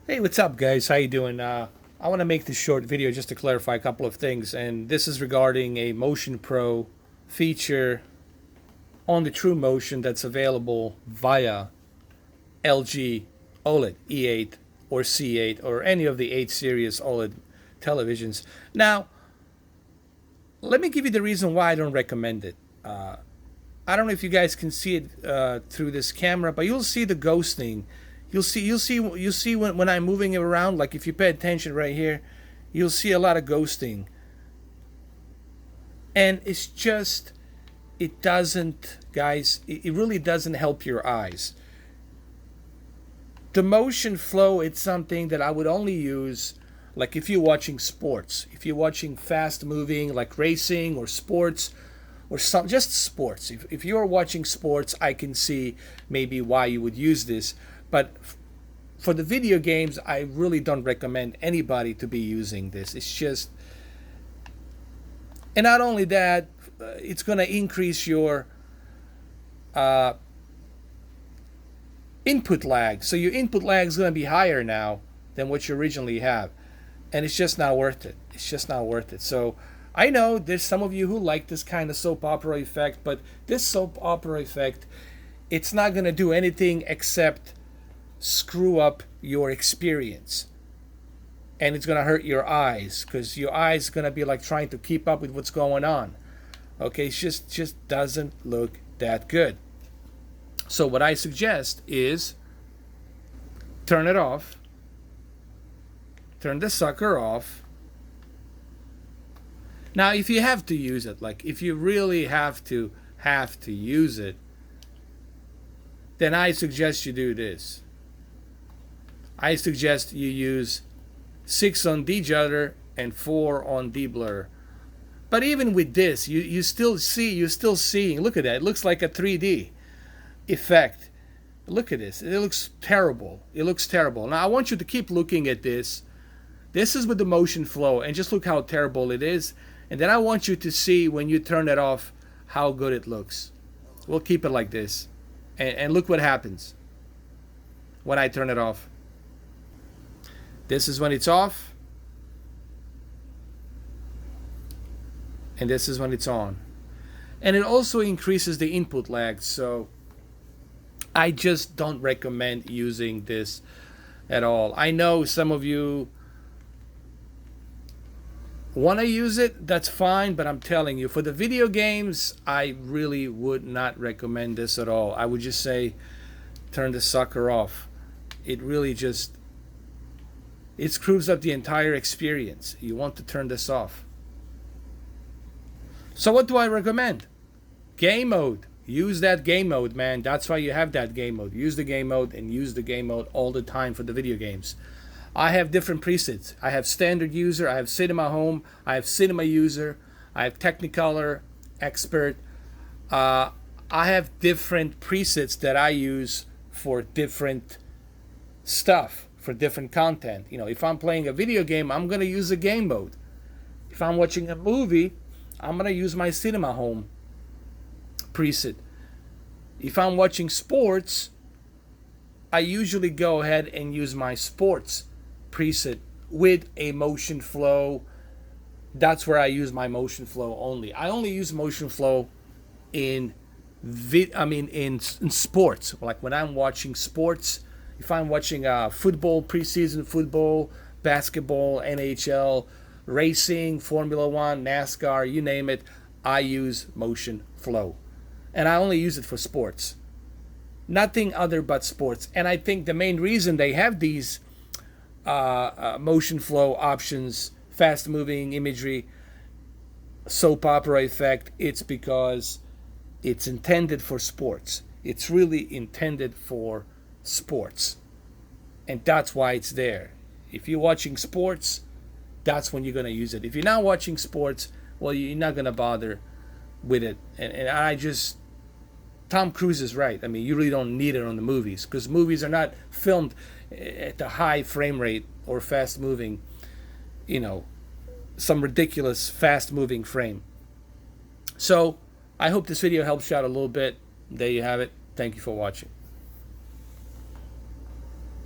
Hey, what's up, guys? How you doing? I want to make this short video just to clarify a couple of things, and this is regarding a Motion Pro feature on the Tru Motion that's available via LG OLED E8 or C8 or any of the 8 series OLED televisions. Now, let me give you the reason why I don't recommend it. I don't know if you guys can see it through this camera, but you'll see the ghosting. You'll see when I'm moving it around. Like if you pay attention right here, you'll see a lot of ghosting, and it's just it doesn't, guys. It really doesn't help your eyes. The motion flow, it's something that I would only use like if you're watching sports, if you're watching fast moving like racing or sports or some just sports. If you're watching sports, I can see maybe why you would use this, but for the video games, I really don't recommend anybody to be using this. It's just, and not only that, it's going to increase your uh, input lag. So your input lag is going to be higher now than what you originally have, and it's just not worth it. It's just not worth it. So I know there's some of you who like this kind of soap opera effect, but this soap opera effect, it's not going to do anything except screw up your experience, and it's going to hurt your eyes because your eyes going to be like trying to keep up with what's going on. Okay, it just doesn't look that good. So what I suggest is turn it off, turn the sucker off. Now if you have to use it, like if you really have to use it, then I suggest you do this. I suggest you use 6 on de-judder and 4 on de-blur. But even with this, you're still seeing, look at that, it looks like a 3D effect. Look at this, it looks terrible. It looks terrible. Now I want you to keep looking at this. This is with the motion flow, and just look how terrible it is. And then I want you to see when you turn it off how good it looks. We'll keep it like this. And look what happens when I turn it off. This is when it's off, and this is when it's on. And it also increases the input lag, so I just don't recommend using this at all. I know some of you want to use it, that's fine, but I'm telling you, for the video games, I really would not recommend this at all. I would just say turn the sucker off. It really just, it screws up the entire experience. You want to turn this off. So what do I recommend? Game mode. Use that game mode, man. That's why you have that game mode. Use the game mode, and use the game mode all the time for the video games. I have different presets. I have standard user, I have cinema home, I have cinema user, I have technicolor, expert. I have different presets that I use for different stuff, for different content. You know, if I'm playing a video game, I'm going to use a game mode. If I'm watching a movie, I'm going to use my cinema home preset. If I'm watching sports, I usually go ahead and use my sports preset with a motion flow. That's where I use my motion flow only. I only use motion flow in in sports. Like when I'm watching sports, if I'm watching football, preseason football, basketball, NHL, racing, Formula One, NASCAR, you name it, I use motion flow. And I only use it for sports. Nothing other but sports. And I think the main reason they have these motion flow options, fast moving imagery, soap opera effect, it's because it's intended for sports. It's really intended for sports. And that's why it's there. If you're watching sports, that's when you're going to use it. If you're not watching sports, well, you're not going to bother with it. And I just, Tom Cruise is right. I mean, you really don't need it on the movies, because movies are not filmed at the high frame rate or fast moving, you know, some ridiculous fast moving frame. So I hope this video helps you out a little bit. There you have it. Thank you for watching.